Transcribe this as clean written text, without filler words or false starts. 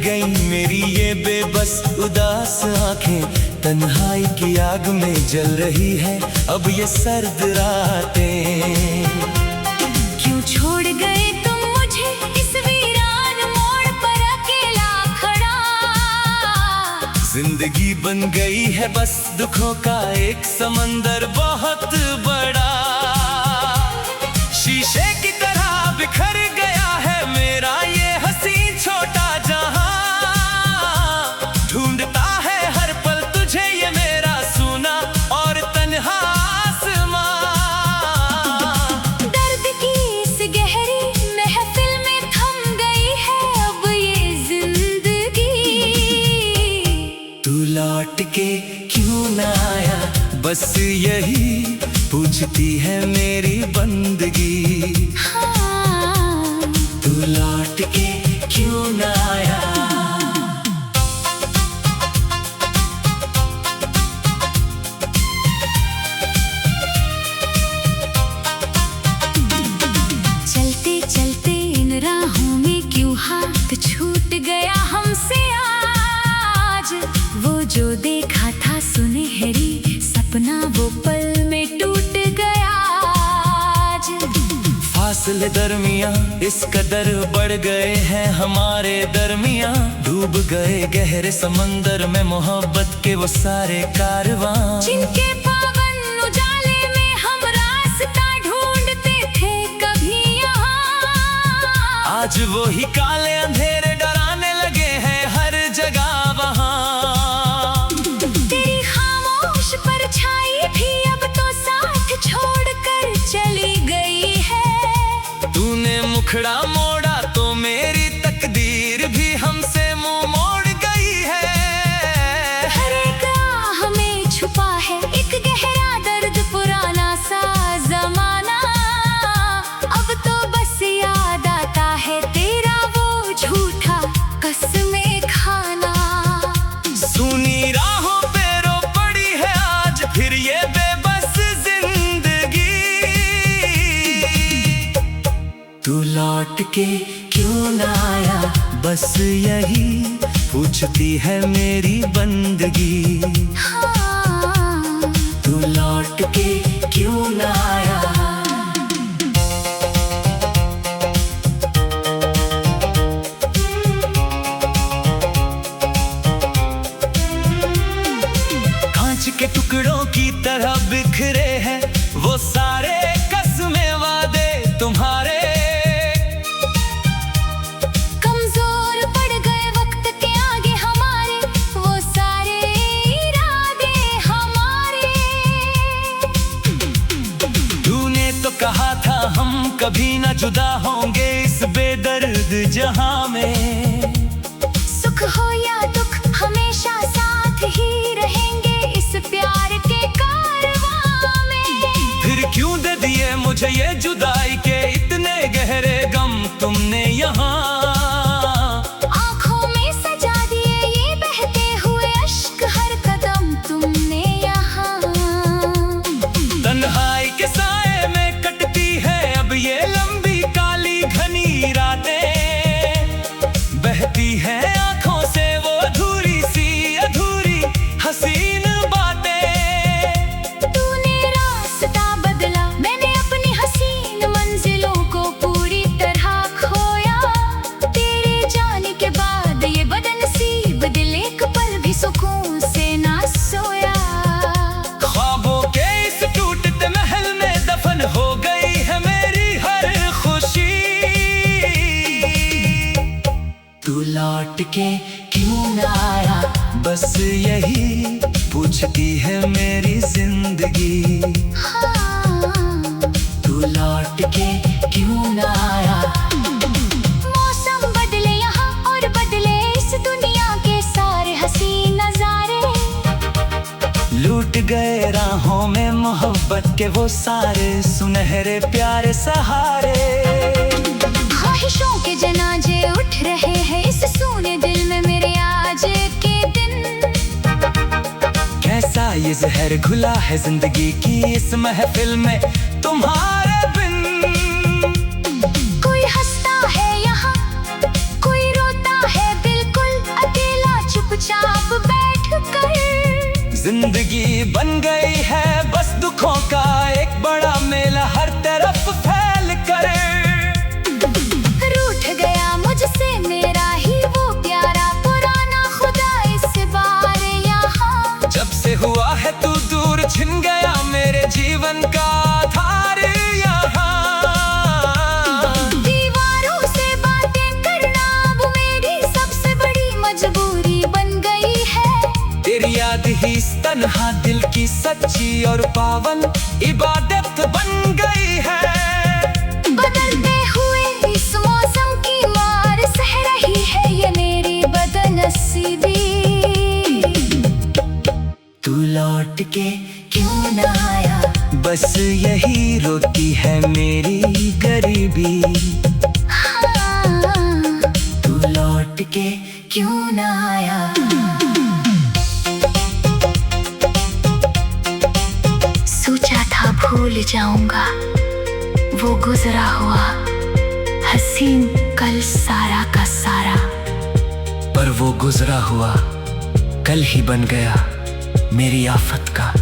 गई मेरी ये बेबस उदास आंखें, तन्हाई की आग में जल रही है अब ये सर्द रातें। क्यों छोड़ गए तुम मुझे इस वीरान मोड़ पर अकेला खड़ा। जिंदगी बन गई है बस दुखों का एक समंदर बहुत बड़ा, शीशे की तरह बिखर गया है मेरा ये हसीन छोटा जहां। ढूंढता है हर पल तुझे ये मेरा सूना और तन्हा आसमां। दर्द की इस गहरी महफिल में थम गई है अब ये जिंदगी। तू लौट के क्यों ना आया बस यही पूछती है मेरी बंदगी। हाँ। तू लौट के क्यों ना आया। चलते चलते इन राहों में क्यों हाथ छूट गया हमसे आज। वो जो देखा था सुनहरी सपना वो पल में टूट गया आज। फासले दरमियां इस कदर बढ़ गए हैं हमारे दरमियां, डूब गए गहरे समंदर में मोहब्बत के वो सारे कारवां। जिनके पावन उजाले में हम रास्ता ढूंढते थे कभी यहाँ, आज वो ही काले अंधेरे डराने लगे हैं हर जगह वहां। तेरी खामोश परछाई भी अब तो साथ छोड़कर चली गई है। तूने मुखड़ा मोड़ा तो मेरी तकदीर भी हमसे मुंह मोड़ गई है। हर एक आह में छुपा है एक गहरा दर्द पुराना सा जमाना। अब तो बस याद आता है तेरा वो झूठा कसमें खाना। सुनी राहों पे रो पड़ी है आज फिर ये बेबस जिंदगी। तू लौट के क्यों ना आया बस यही पूछती है मेरी बंदगी। हाँ। तू लौट के क्यों ना आया। कांच के टुकड़ों की तरह बिखरे हैं वो सारे कसमें वादे तुम्हारे। कमजोर पड़ गए वक्त के आगे हमारे वो सारे इरादे हमारे। तूने तो कहा था हम कभी न जुदा होंगे इस बेदर्द जहां में। सुख हो या दुख हमेशा साथ ही रहेंगे इस प्यार के कारवां में। फिर क्यों दे दिए मुझे ये जुदाई के इतने गहरे गम तुमने यहाँ। आँखों में सजा दिए ये बहते हुए अश्क हर कदम तुमने यहाँ। तन्हाई के साए में कटती है अब ये लंबी काली घनी रातें। बहती है आंखों से वो अधूरी सी अधूरी हसीन बातें। तूने रास्ता बदला मैंने अपनी हसीन मंजिलों को पूरी तरह खोया। तेरे जाने के बाद ये बदनसीब दिल एक पल भी सुकून से ना सोया। ख्वाबों के इस टूटते महल में दफन हो गई है मेरी हर खुशी। तू लौट के क्यों ना आया बस यही पूछती है मेरी जिंदगी। हाँ। तू लौट के क्यों ना आया। मौसम बदले यहाँ और बदले इस दुनिया के सारे हसीन नजारे। लूट गए राहों में मोहब्बत के वो सारे सुनहरे प्यारे सहारे। ख्वाहिशों के जनाजे उठ रहे हैं इस सूने दिल में मेरे आज के दिन। कैसा ये जहर घुला है जिंदगी की इस महफिल में तुम्हारे बिन। कोई हंसता है यहाँ कोई रोता है बिल्कुल बन गई है बस दुखों का एक बड़ा मेला हर तरफ फैल कर। रूठ गया मुझसे मेरा ही वो प्यारा पुराना खुदा इस बार यहाँ। जब से हुआ है तू दूर छिन गया मेरे जीवन का आधार यहाँ। दीवारों से बातें करना अब मेरी सबसे बड़ी मजबूरी बन गई है। तेरी याद ही इस तन्हा दिल की सच्ची और पावन इबादत बन गई है। बदलते हुए इस मौसम की मार सह रही है ये मेरी बदनसीबी। तू लौट के क्यों ना आया बस यही रोती है मेरी गरीबी। हाँ, तू लौट के क्यों ना आया। सोचा था भूल जाऊंगा वो गुजरा हुआ हसीन कल सारा का सारा। पर वो गुजरा हुआ कल ही बन गया मेरी आफत का